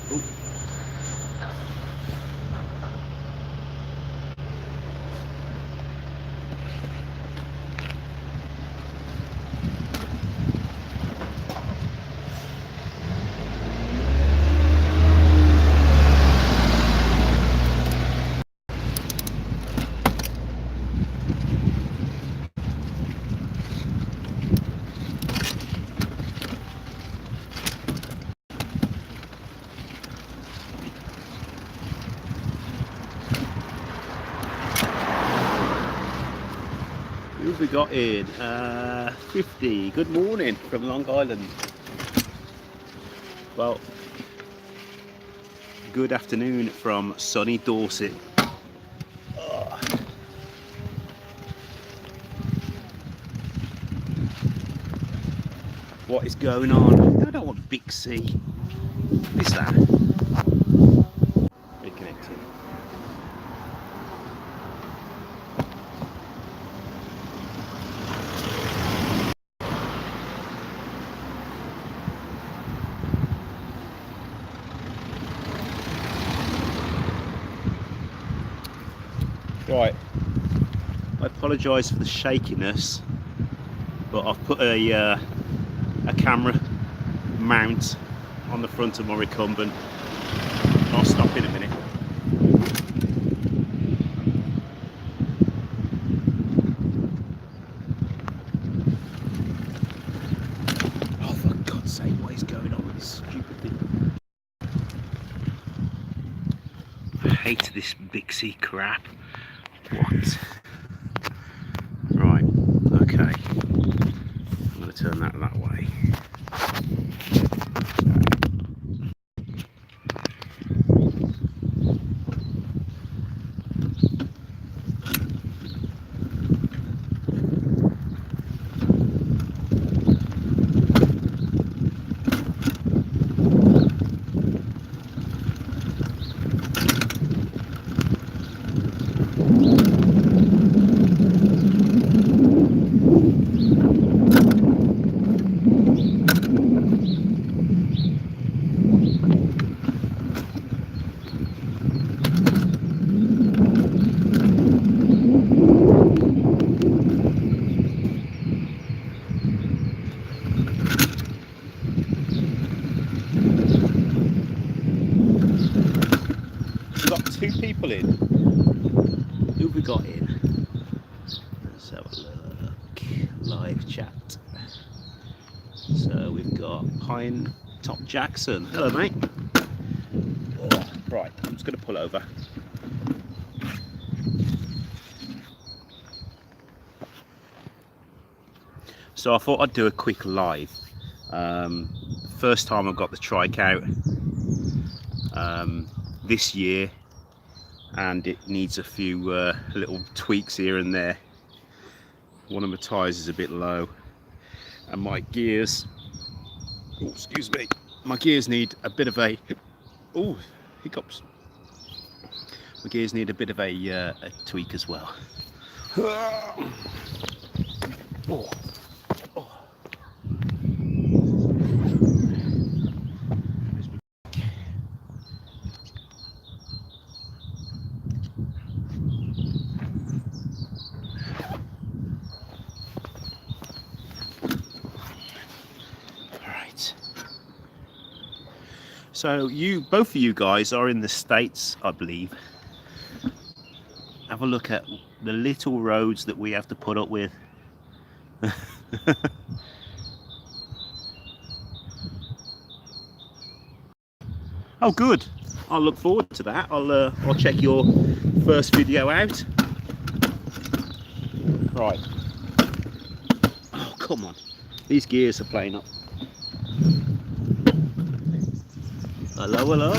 Ooh. Who have we got in? 50. Good morning from Long Island. Well, good afternoon from sunny Dorset. Oh. What is going on? I don't want Big C. What is that? Reconnecting. Right, I apologise for the shakiness, but I've put a camera mount on the front of my recumbent. I'll stop in a minute. Oh, for God's sake, what is going on with this stupid thing? I hate this Bixie crap. What? Right, okay. I'm going to turn that way. We've got 2 people in. Who have we got in? Let's have a look. Live chat. So we've got Pine Top Jackson. Hello, mate. Oh, right, I'm just going to pull over. So I thought I'd do a quick live. First time I've got the Trike out this year, and it needs a few little tweaks here and there. One of my tyres is a bit low, and my gears, oh, excuse me, my gears need a bit of a, oh, hiccups. My gears need a bit of a tweak as well. Oh. Oh. So both of you guys are in the States, I believe. Have a look at the little roads that we have to put up with. Oh, good. I'll look forward to that. I'll check your first video out. Right. Oh, come on. These gears are playing up. Hello, hello.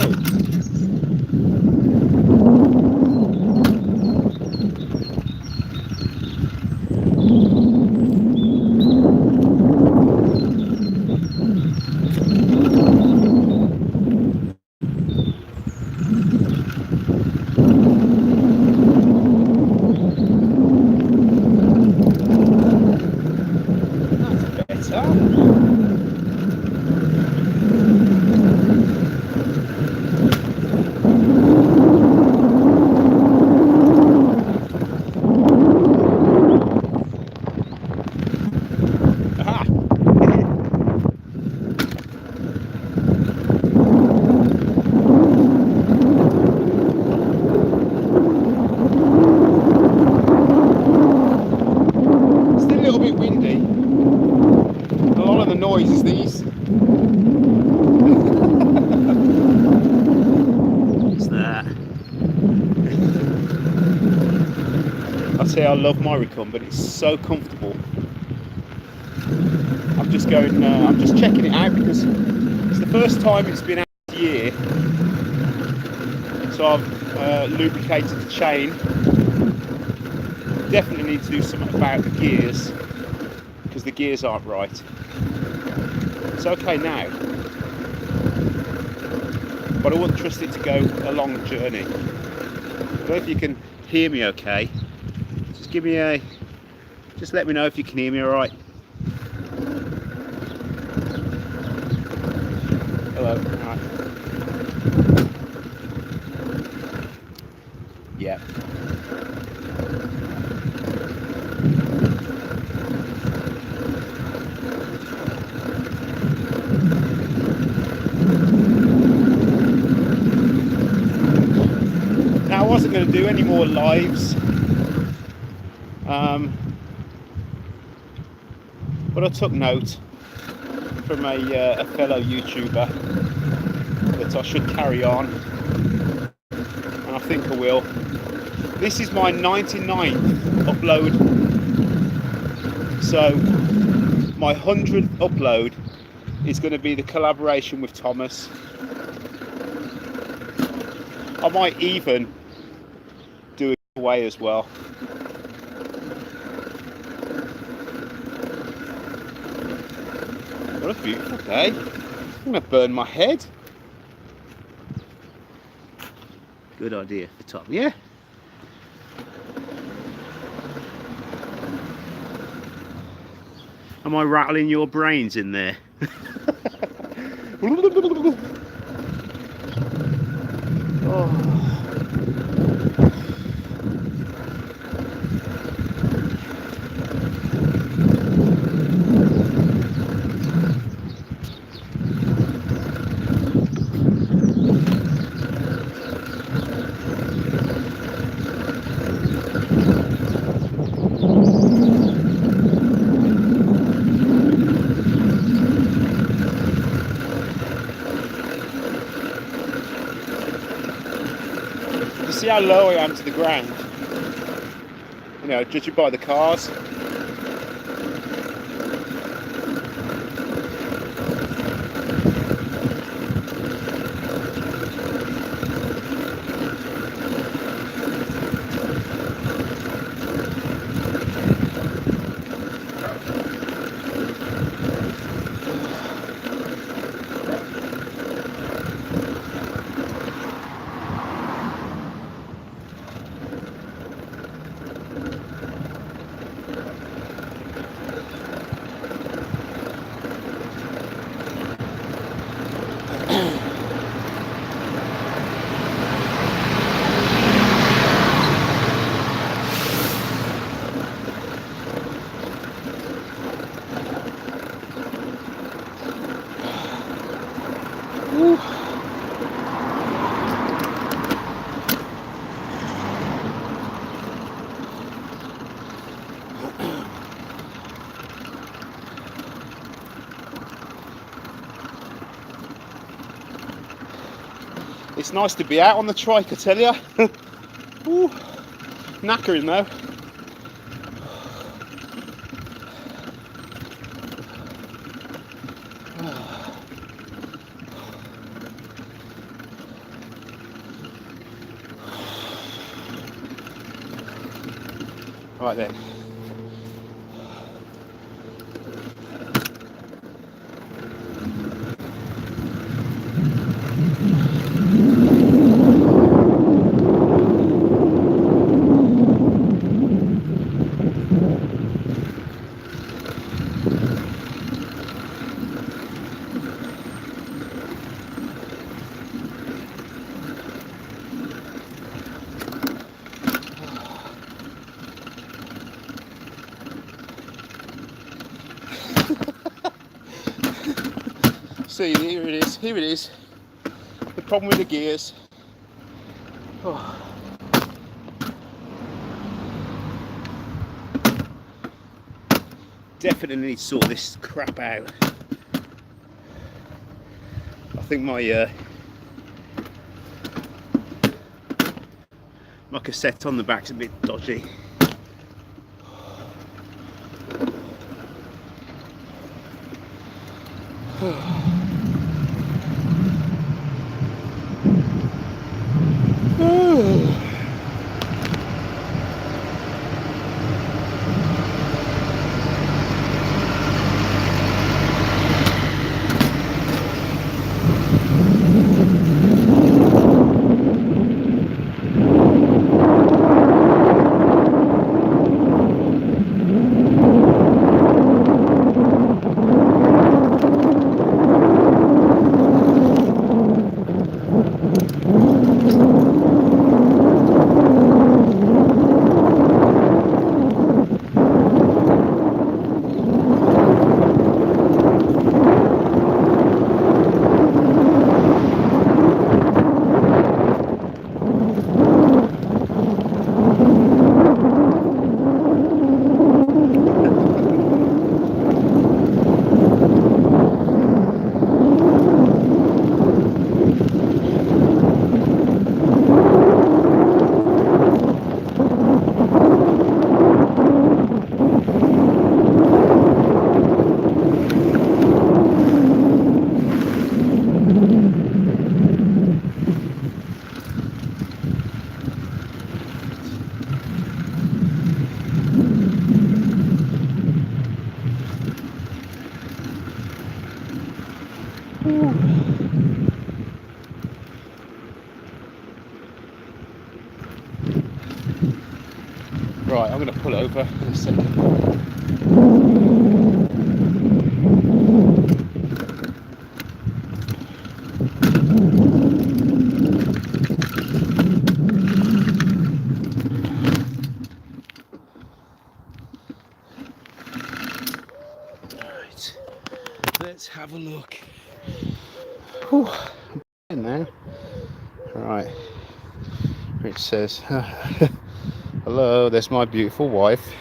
That's better. say I love my recumbent. It's so comfortable. I'm just going. I'm just checking it out because it's the first time it's been out this year. So I've lubricated the chain. Definitely need to do something about the gears because the gears aren't right. It's okay now, but I wouldn't trust it to go a long journey. I don't know if you can hear me okay. Just give me a, just let me know if you can hear me all right. Hello, all right. Yeah. Now I wasn't going to do any more lives, but I took note from a fellow YouTuber that I should carry on, and I think I will. This is my 99th upload, so my 100th upload is going to be the collaboration with Thomas. I might even do a giveaway as well. What a beautiful day. I'm going to burn my head. Good idea for Tom, yeah? Am I rattling your brains in there? Oh. You see how low I am to the ground? You know, judging by the cars. It's nice to be out on the trike, I tell you. Ooh, knackering though. Right then. See, here it is, here it is. The problem with the gears. Oh. Definitely need to sort this crap out. I think my cassette on the back's a bit dodgy. Right, I'm going to pull over in a second. Right, let's have a look. Whew, I'm in there. Right, it says, hello, there's my beautiful wife.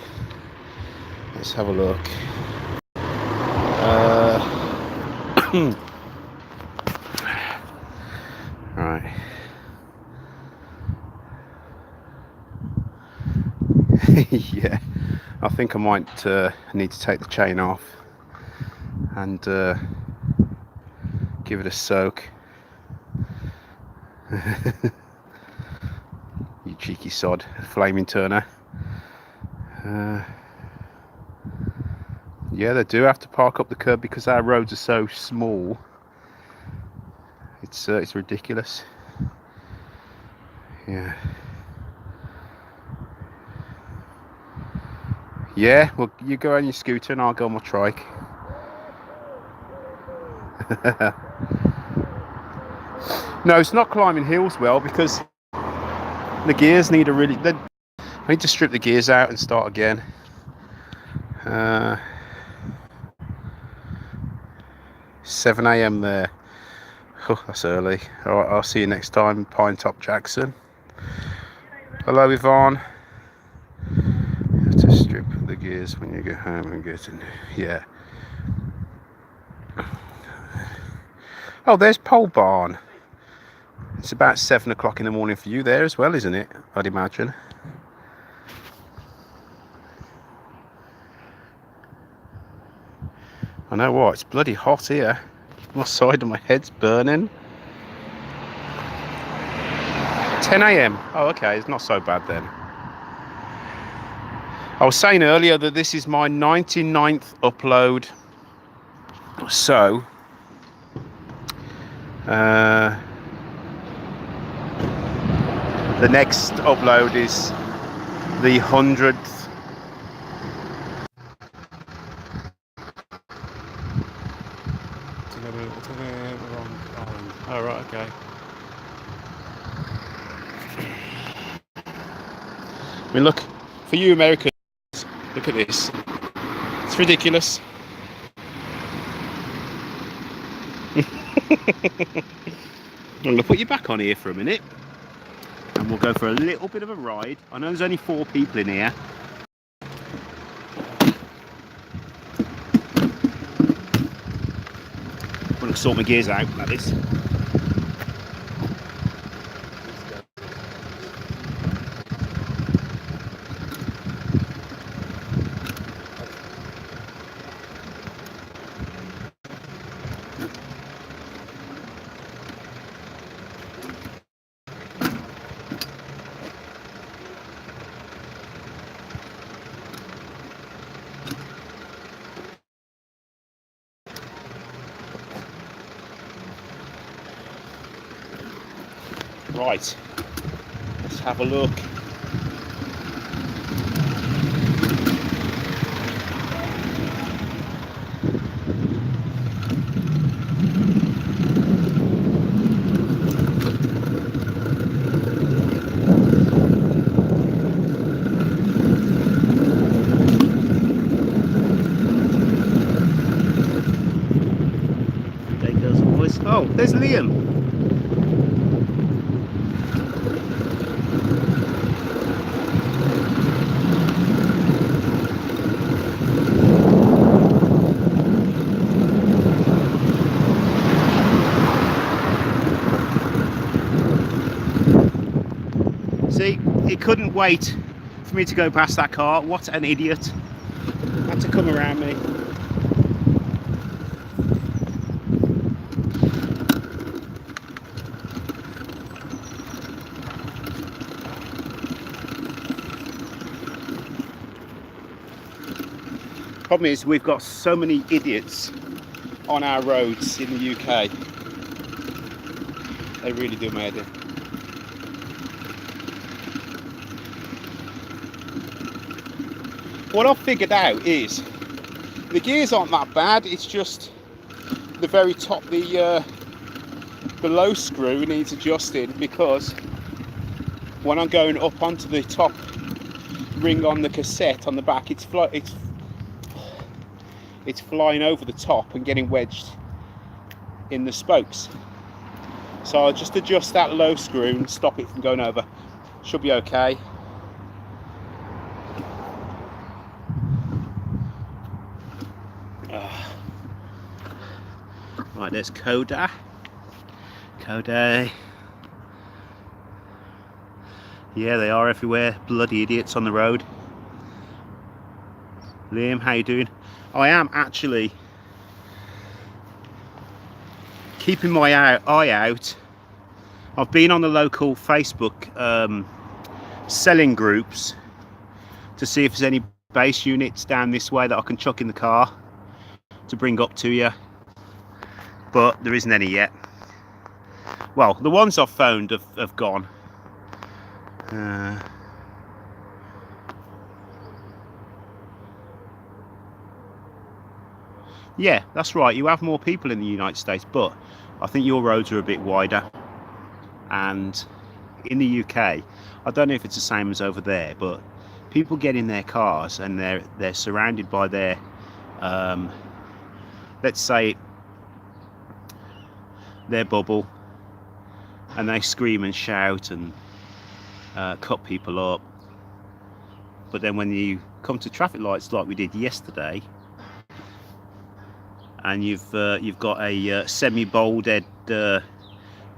Let's have a look. Right. Yeah, I think I might need to take the chain off and give it a soak. You cheeky sod, flaming Turner. Yeah, they do have to park up the curb because our roads are so small. It's ridiculous. Yeah. Yeah, well, you go on your scooter and I'll go on my trike. No, it's not climbing hills well because the gears need I need to strip the gears out and start again. 7 a.m. there. Oh, that's early. Alright, I'll see you next time, Pine Top Jackson. Hello, Yvonne. You have to strip the gears when you get home and get in. Yeah. Oh, there's Pole Barn. It's about 7 o'clock in the morning for you there as well, isn't it? I'd imagine. I know what, it's bloody hot here. My side of my head's burning. 10 a.m. Oh, okay, it's not so bad then. I was saying earlier that this is my 99th upload. So, the next upload is the 100th. Oh, right, okay. I mean, look, for you Americans, look at this. It's ridiculous. I'm going to put you back on here for a minute and we'll go for a little bit of a ride. I know there's only 4 people in here. I'm going to sort my gears out like this. Right, let's have a look. There goes the voice. Oh, there's Liam. See, it couldn't wait for me to go past that car. What an idiot. Had to come around me. Problem is, we've got so many idiots on our roads in the UK. They really do my head in. What I've figured out is the gears aren't that bad. It's just the very top, the low screw needs adjusting, because when I'm going up onto the top ring on the cassette on the back, it's flying over the top and getting wedged in the spokes. So I'll just adjust that low screw and stop it from going over. Should be okay. Right, there's Coda. Yeah, they are everywhere. Bloody idiots on the road. Liam, how you doing? I am actually keeping my eye out. I've been on the local Facebook selling groups to see if there's any base units down this way that I can chuck in the car to bring up to you, but there isn't any yet. Well, the ones I've found have gone. Yeah, that's right, you have more people in the United States, but I think your roads are a bit wider. And in the UK, I don't know if it's the same as over there, but people get in their cars and they're surrounded by their let's say their bubble, and they scream and shout and cut people up. But then when you come to traffic lights like we did yesterday, and you've got a semi-bald-head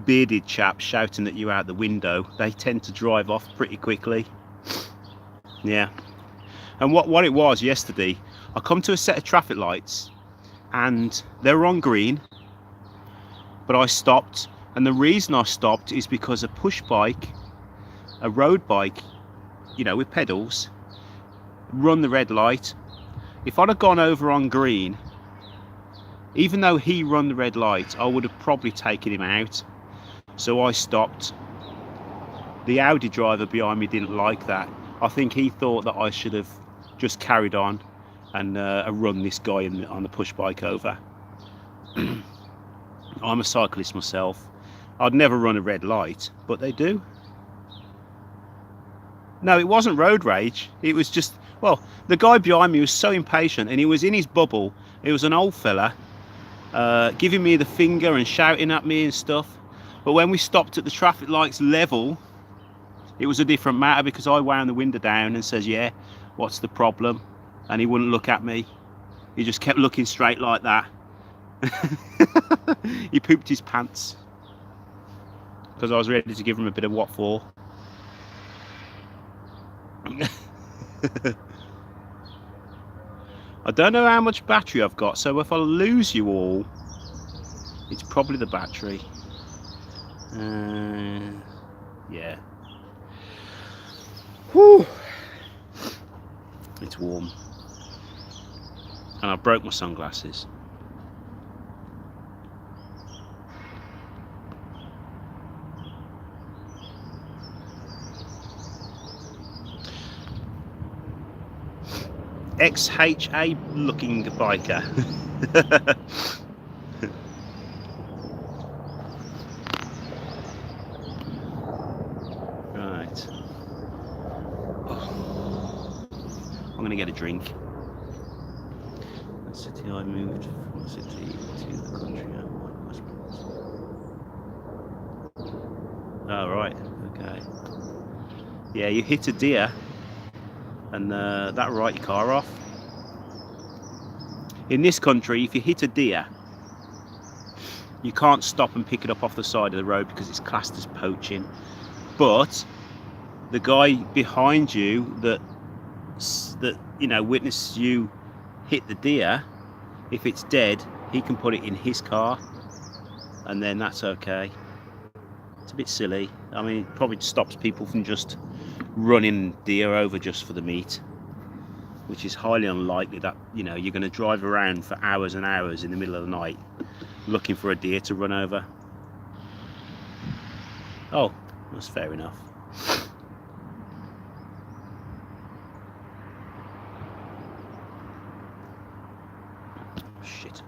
bearded chap shouting at you out the window, they tend to drive off pretty quickly. Yeah. And what it was yesterday, I come to a set of traffic lights and they were on green, but I stopped, and the reason I stopped is because a push bike, a road bike, you know, with pedals, run the red light. If I'd have gone over on green, even though he run the red light, I would have probably taken him out. So I stopped. The Audi driver behind me didn't like that. I think he thought that I should have just carried on and run this guy on the push bike over. I'm a cyclist myself. I'd never run a red light, but they do. No, it wasn't road rage. It was just, well, the guy behind me was so impatient, and he was in his bubble. He was an old fella, giving me the finger and shouting at me and stuff. But when we stopped at the traffic lights level, it was a different matter, because I wound the window down and says, yeah, what's the problem? And he wouldn't look at me. He just kept looking straight like that. He pooped his pants because I was ready to give him a bit of what for. I don't know how much battery I've got, so if I lose you all, it's probably the battery. Yeah. Whew. It's warm. And I broke my sunglasses. XHA looking biker. Right. Oh. I'm going to get a drink. The city I moved from the city to the country. Oh, right. Okay. Yeah, you hit a deer and that'll write your car off. In this country, if you hit a deer, you can't stop and pick it up off the side of the road because it's classed as poaching. But the guy behind you that you know witnessed you hit the deer, if it's dead, he can put it in his car, and then that's okay. It's a bit silly. I mean, it probably stops people from just running deer over just for the meat, which is highly unlikely. That, you know, you're going to drive around for hours and hours in the middle of the night looking for a deer to run over. Oh, that's fair enough. Shit.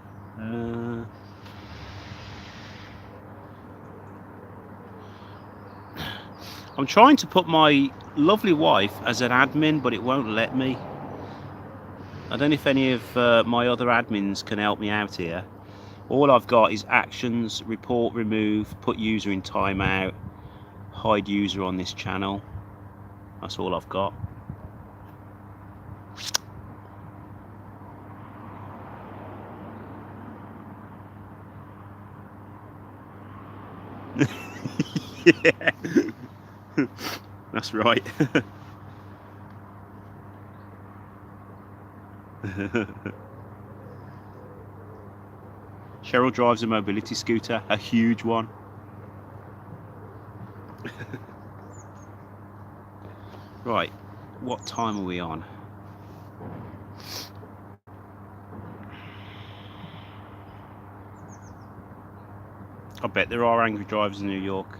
I'm trying to put my lovely wife as an admin, but it won't let me. I don't know if any of my other admins can help me out here. All I've got is actions, report, remove, put user in timeout, hide user on this channel. That's all I've got. Yeah. That's right. Cheryl drives a mobility scooter, a huge one. Right, what time are we on? I bet there are angry drivers in New York.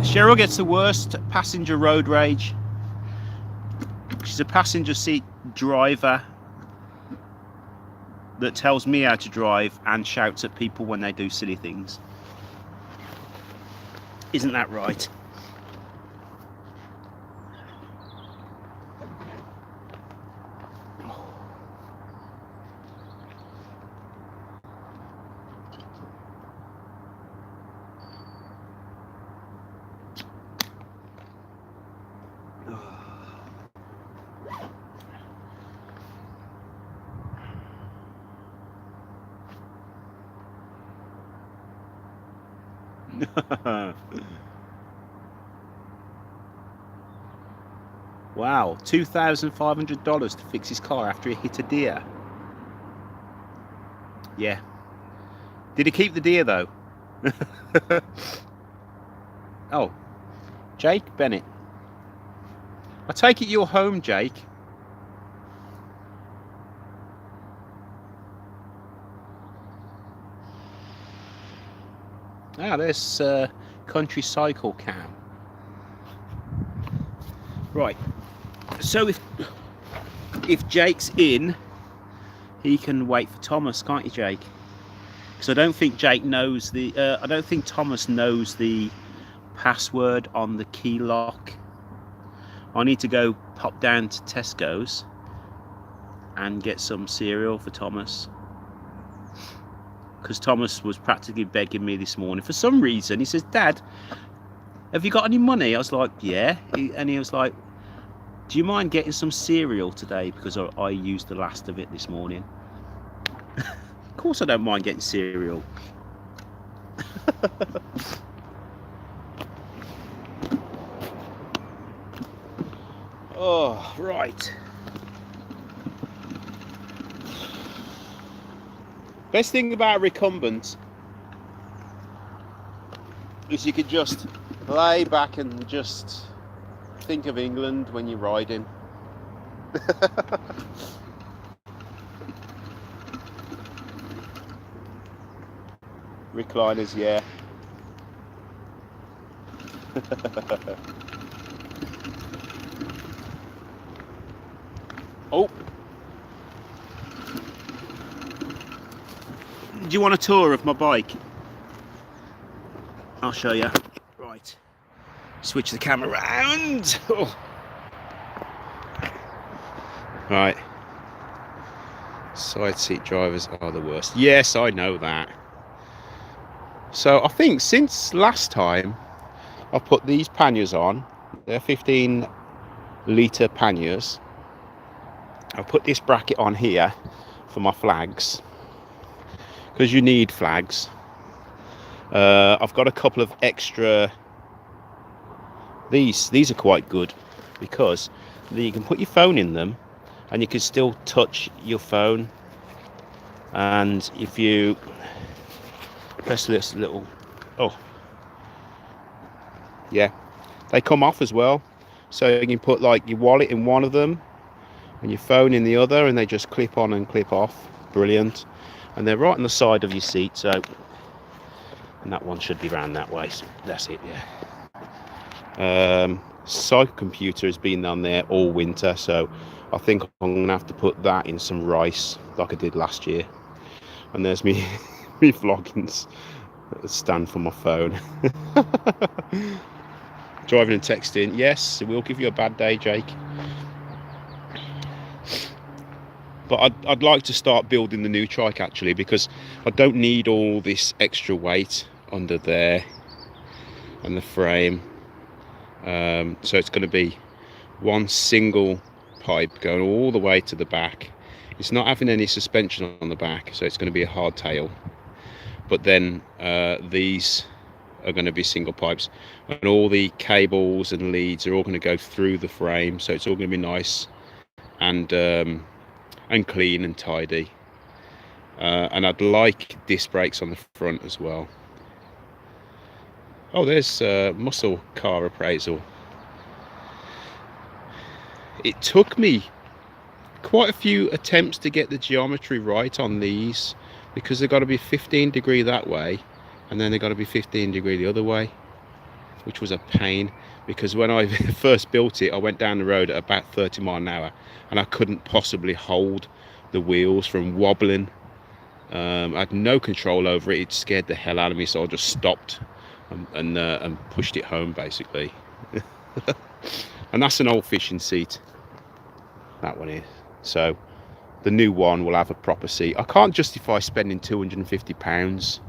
Cheryl gets the worst passenger road rage. She's a passenger seat driver that tells me how to drive and shouts at people when they do silly things. Isn't that right? Wow, $2,500 to fix his car after he hit a deer. Yeah. Did he keep the deer though? Oh, Jake Bennett. I take it you're home, Jake. Ah, there's Country Cycle Cam. Right. So if Jake's in, he can wait for Thomas, can't you, Jake? Because I don't think Jake knows the. I don't think Thomas knows the password on the key lock. I need to go pop down to Tesco's and get some cereal for Thomas. Because Thomas was practically begging me this morning. For some reason, he says, "Dad, have you got any money?" I was like, "Yeah." And he was like, "Do you mind getting some cereal today? Because I used the last of it this morning." Of course I don't mind getting cereal. Oh, right. Best thing about a recumbent is you could just lay back and just think of England when you're riding. Recliners, yeah. Oh, do you want a tour of my bike? I'll show you. Right, switch the camera around. Oh. Right, side seat drivers are the worst. Yes, I know that. So I think since last time I put these panniers on, they're 15-litre panniers. I've put this bracket on here for my flags, because you need flags. I've got a couple of extra. These are quite good because you can put your phone in them and you can still touch your phone, and if you press this little, oh yeah, they come off as well, so you can put like your wallet in one of them and your phone in the other, and they just clip on and clip off. Brilliant. And they're right on the side of your seat, so, and that one should be round that way, so that's it, yeah. Cycle computer has been down there all winter, so I think I'm gonna have to put that in some rice like I did last year. And there's me me vloggings stand for my phone. Driving and texting, yes, it will give you a bad day, Jake. But I'd like to start building the new trike actually, because I don't need all this extra weight under there and the frame. So it's going to be one single pipe going all the way to the back. It's not having any suspension on the back, so it's going to be a hardtail. But then these are going to be single pipes, and all the cables and leads are all going to go through the frame, so it's all going to be nice and clean and tidy. And I'd like disc brakes on the front as well. Oh, there's muscle car appraisal. It took me quite a few attempts to get the geometry right on these, because they've got to be 15 degree that way and then they've got to be 15 degree the other way, which was a pain, because when I first built it I went down the road at about 30 miles an hour and I couldn't possibly hold the wheels from wobbling. I had no control over it. It scared the hell out of me, so I just stopped and pushed it home basically. And that's an old fishing seat, that one is. So the new one will have a proper seat. I can't justify spending £250.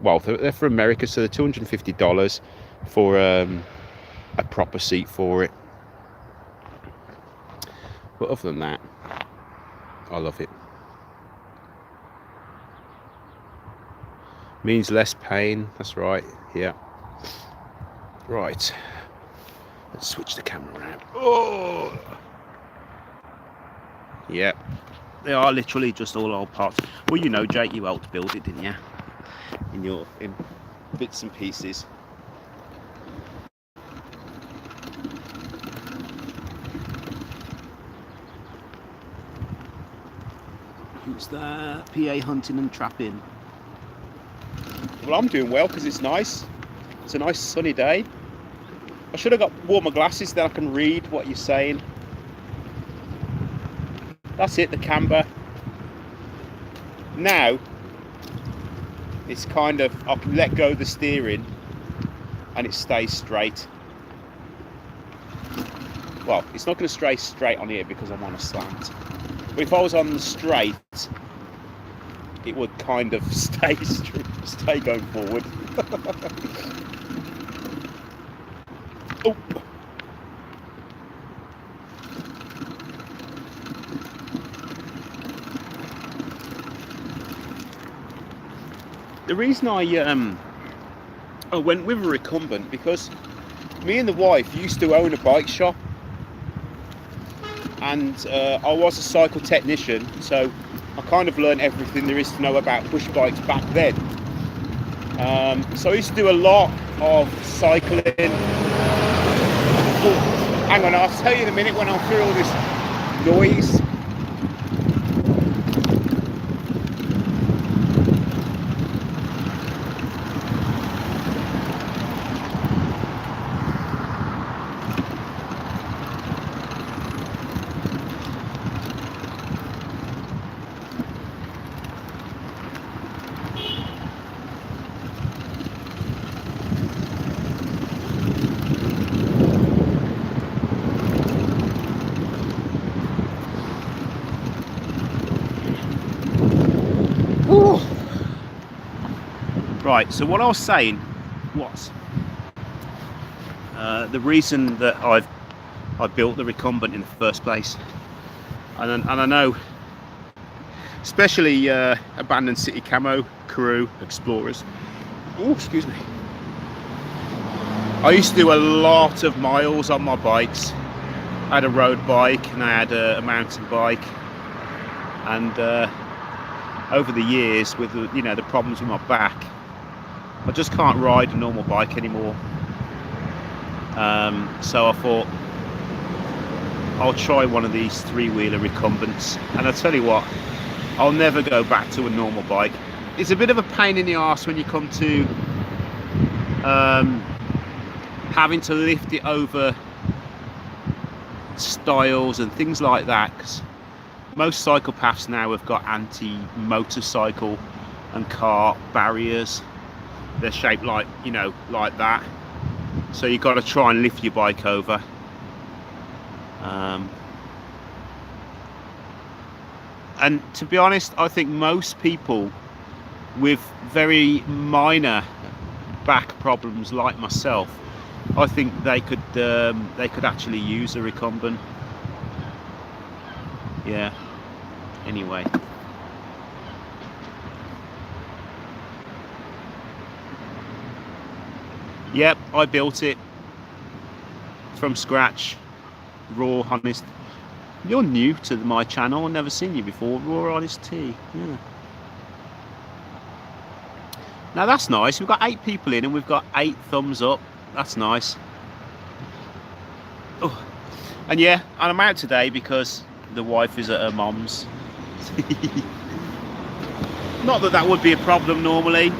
Well, they're for America, so they're $250 for a proper seat for it. But other than that, I love it. Means less pain, that's right, yeah. Right, let's switch the camera around. Oh! Yeah, they are literally just all old parts. Well, you know, Jake, you helped build it, didn't you? In bits and pieces. Who's that? PA hunting and trapping. Well, I'm doing well because it's nice. It's a nice sunny day. I should have worn my glasses, then I can read what you're saying. That's it, the camber. Now, it's kind of, I can let go of the steering and it stays straight. Well, it's not going to stay straight on here because I'm on a slant. But if I was on the straight, it would kind of stay going forward. Oh. The reason I went with a recumbent, because me and the wife used to own a bike shop, and I was a cycle technician, so I kind of learned everything there is to know about push bikes back then. So I used to do a lot of cycling. Oh, hang on, I'll tell you in a minute when I'm through all this noise. Right, so what I was saying was the reason that I built the recumbent in the first place, and I know, especially abandoned city camo crew explorers. Oh, excuse me. I used to do a lot of miles on my bikes. I had a road bike and I had a mountain bike, and over the years, with the problems with my back, I just can't ride a normal bike anymore. So I thought I'll try one of these three-wheeler recumbents, and I tell you what, I'll never go back to a normal bike. It's a bit of a pain in the arse when you come to having to lift it over stiles and things like that, because most cycle paths now have got anti-motorcycle and car barriers. They're shaped like like that, so you've got to try and lift your bike over. And to be honest, I think most people with very minor back problems like myself, I think they could actually use a recumbent. Yeah. Anyway. Yep, I built it from scratch, raw, honest. You're new to my channel, I've never seen you before. Raw Honest Tea. Yeah. Now that's nice. We've got 8 people in and we've got 8 thumbs up. That's nice. Oh. And yeah, and I'm out today because the wife is at her mum's. Not that that would be a problem normally.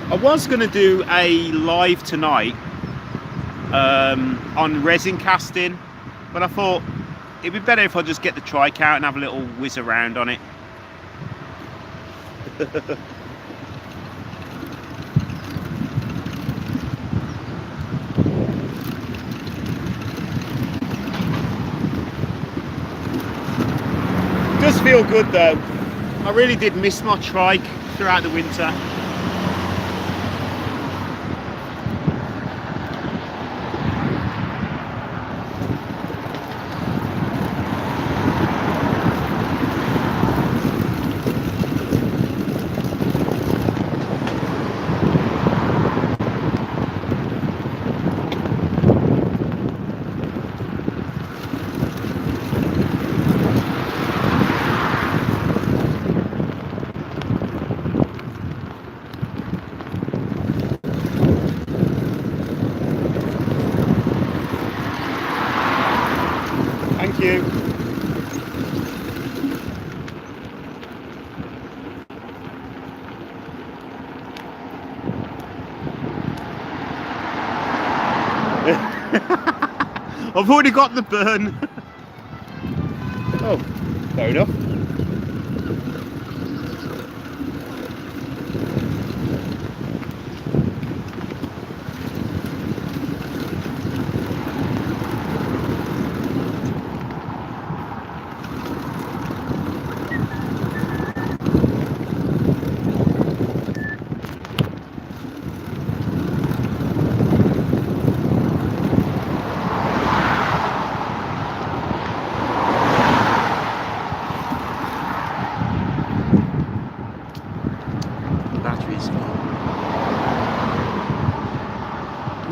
I was going to do a live tonight on resin casting, but I thought it'd be better if I just get the Trike out and have a little whiz around on it. Does feel good though. I really did miss my Trike throughout the winter. Thank you. I've already got the burn. Oh, fair enough.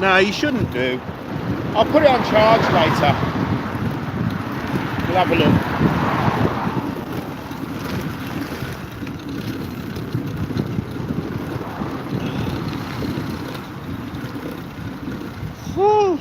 No, you shouldn't do. I'll put it on charge later. We'll have a look. Whew.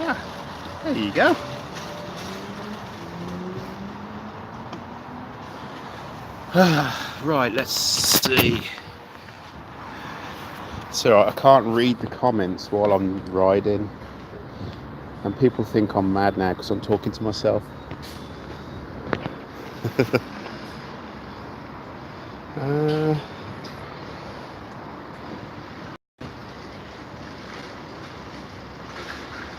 Ah, there you go. Right, let's see. So I can't read the comments while I'm riding, and people think I'm mad now because I'm talking to myself.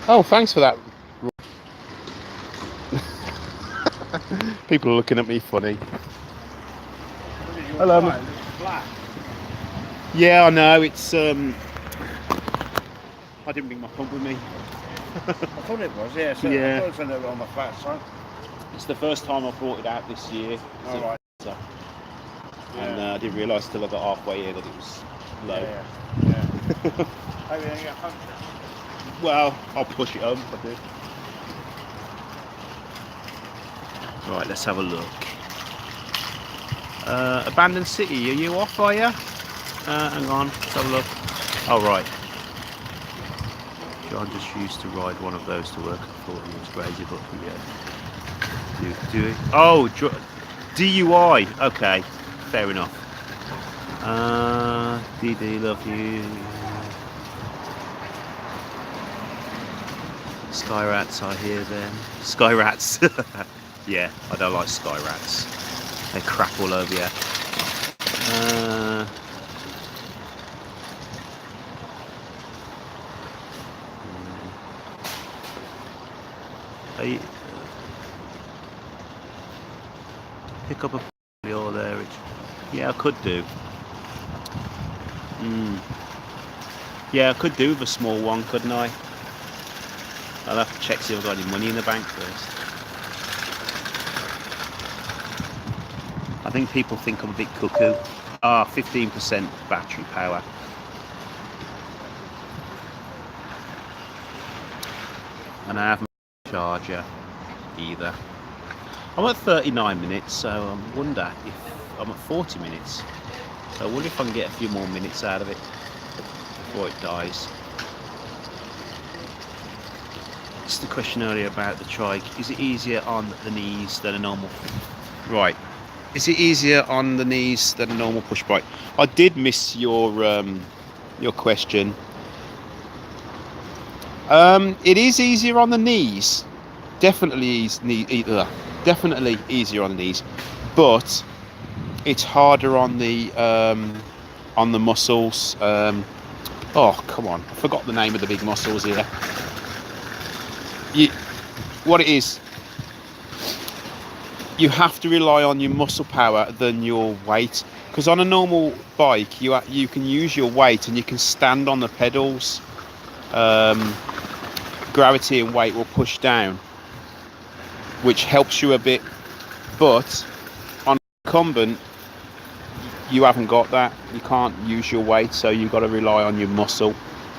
Oh, thanks for that. People are looking at me funny. Hello. Yeah, I know. It's I didn't bring my pump with me. I thought it was, yeah. So Yeah. I thought it was on the flat side. It's the first time I brought it out this year. All right. And I didn't realise till I got halfway here that it was low. Yeah. Maybe then you get punctured. Well, I'll push it home if I do. Right, let's have a look. Abandoned City, are you off, are you? Hang on, let's have a look. Oh, right. John just used to ride one of those to work. I thought he was crazy, but yeah. Do it. Oh, DUI. Okay, fair enough. DD, love you. Sky rats, I hear them. Sky rats. Yeah, I don't like sky rats. They crap all over you. Pick up a or there. Yeah, I could do. Yeah, I could do with a small one, couldn't I? I'll have to check see if I've got any money in the bank first. I think people think I'm a bit cuckoo. 15% battery power. And I haven't got a charger either. I'm at 39 minutes, so I wonder if I'm at 40 minutes. So I wonder if I can get a few more minutes out of it before it dies. It's the question earlier about the trike. Is it easier on the knees than a normal? Right. Is it easier on the knees than a normal push bike? I did miss your question. It is easier on the knees. Definitely easier on the knees, but it's harder on the muscles. Oh, come on! I forgot the name of the big muscles here. What it is, you have to rely on your muscle power than your weight, because on a normal bike you can use your weight and you can stand on the pedals. Gravity and weight will push down, which helps you a bit, but on incumbent you haven't got that. You can't use your weight, so you've got to rely on your muscle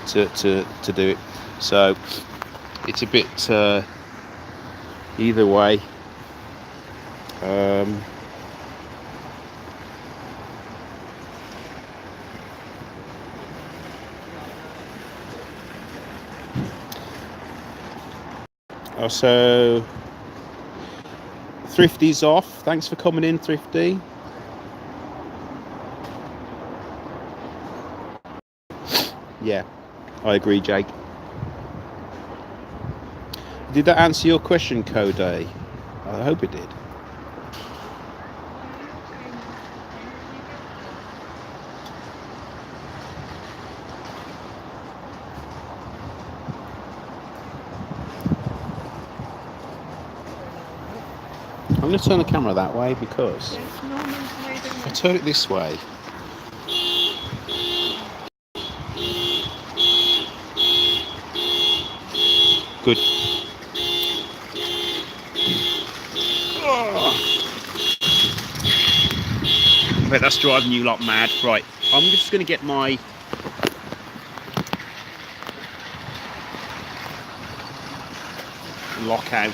to do it. So it's a bit either way. So Thrifty's off. Thanks for coming in, Thrifty. Yeah, I agree, Jake. Did that answer your question, Code? I hope it did. I'm going to turn the camera that way because if I turn it this way, good. I bet that's driving you lot mad. Right, I'm just going to get my lock out.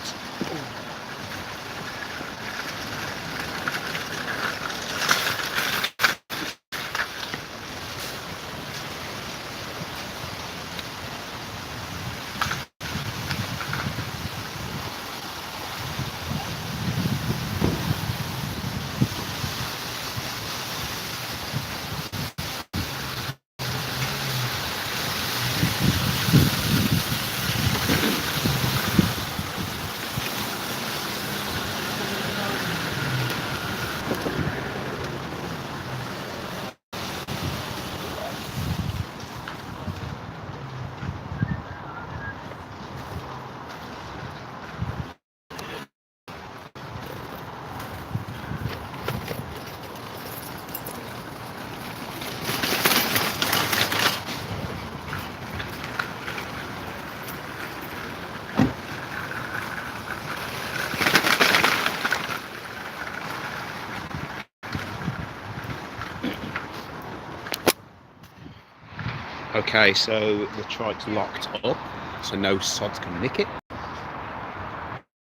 Okay, so the trike's locked up, so no sods can nick it.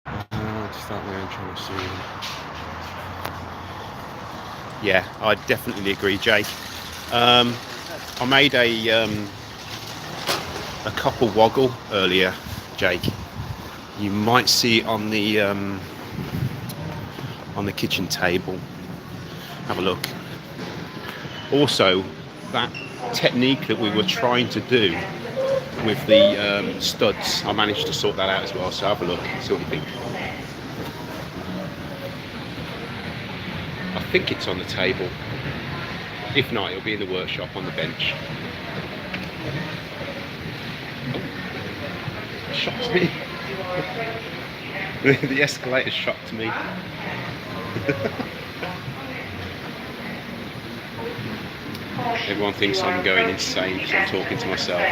Just that way I'm trying to see. Yeah, I definitely agree, Jake. I made a couple woggle earlier, Jake. You might see it on the kitchen table. Have a look. Also, that technique that we were trying to do with the studs, I managed to sort that out as well. So have a look, see what you think. I think it's on the table. If not, it'll be in the workshop on the bench. Oh, shocked me. The escalator shocked me. Everyone thinks I'm going insane because I'm talking to myself.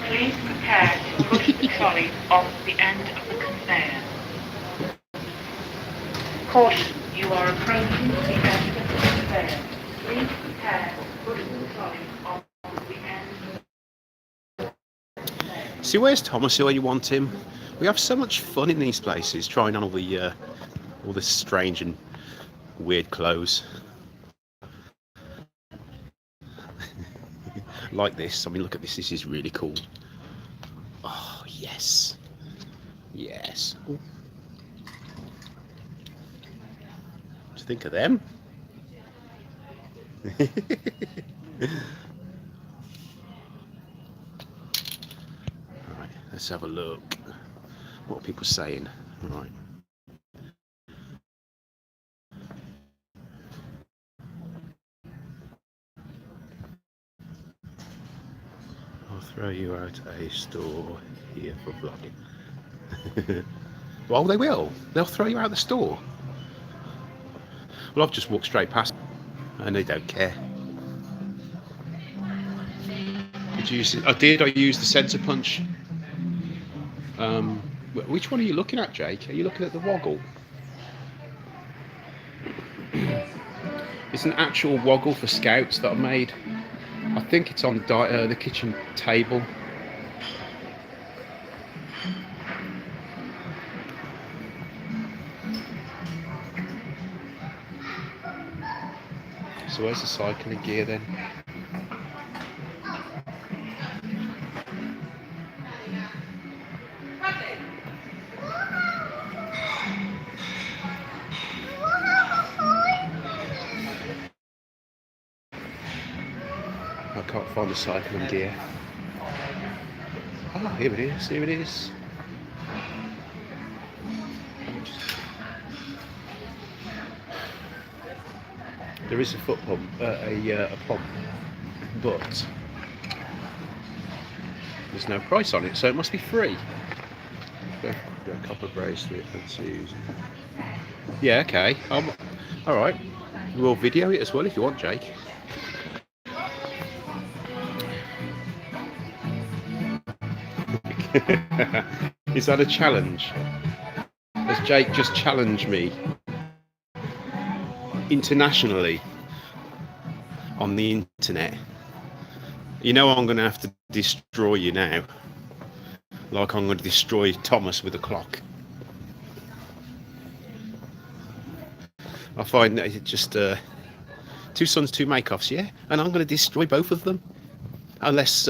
Please prepare to push the trolley off the end of the conveyor. Caution, you are approaching the end of the conveyor. Please prepare to push the trolley off the end. See, where's Thomas where you want him? We have so much fun in these places, trying on all this strange and weird clothes. Like this. I mean, look at this. This is really cool. Oh, yes. Yes. Ooh. What do you think of them? Right, let's have a look. What are people saying? Right. I'll throw you out a store here for vlogging. Well, they will. They'll throw you out the store. Well, I've just walked straight past and they don't care. Did you use it? I did. I used the sensor punch. Which one are you looking at, Jake? Are you looking at the woggle? It's an actual woggle for scouts that I made. I think it's on the kitchen table. So where's the cycling gear then? I can't find the cycling gear. Oh, here it is. Here it is. There is a foot pump, a pump, but there's no price on it, so it must be free. A copper bracelet. Let's use. Yeah, okay. All right. We'll video it as well if you want, Jake. Is that a challenge? Has Jake just challenged me internationally on the internet? You know I'm going to have to destroy you now, like I'm going to destroy Thomas with a clock. I find that it's just two sons, two make-offs, yeah? And I'm going to destroy both of them, unless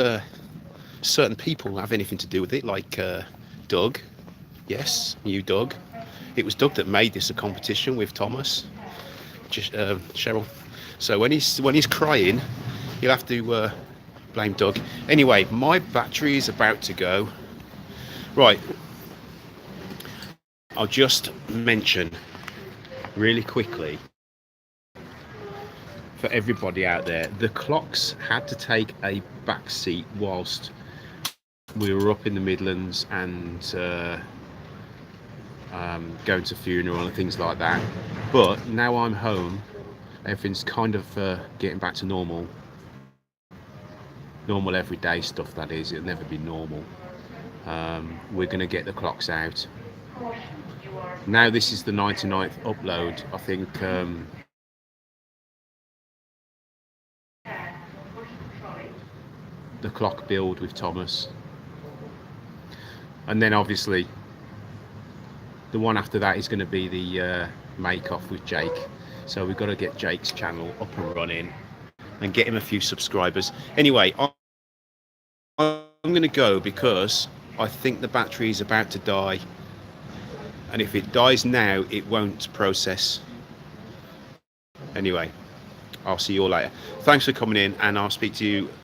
certain people have anything to do with it, like Doug. Yes, you Doug. It was Doug that made this a competition with Thomas, Cheryl. So when he's crying, you'll have to blame Doug. Anyway, my battery is about to go. Right. I'll just mention really quickly for everybody out there, the clocks had to take a back seat whilst we were up in the Midlands and going to funeral and things like that. But now I'm home, everything's kind of getting back to normal everyday stuff, that is. It'll never be normal. We're going to get the clocks out. Now this is the 99th upload. I think the clock build with Thomas, and then obviously the one after that is going to be the make off with Jake. So we've got to get Jake's channel up and running and get him a few subscribers. Anyway, I'm going to go because I think the battery is about to die, and if it dies now it won't process. Anyway, I'll see you all later. Thanks for coming in, and I'll speak to you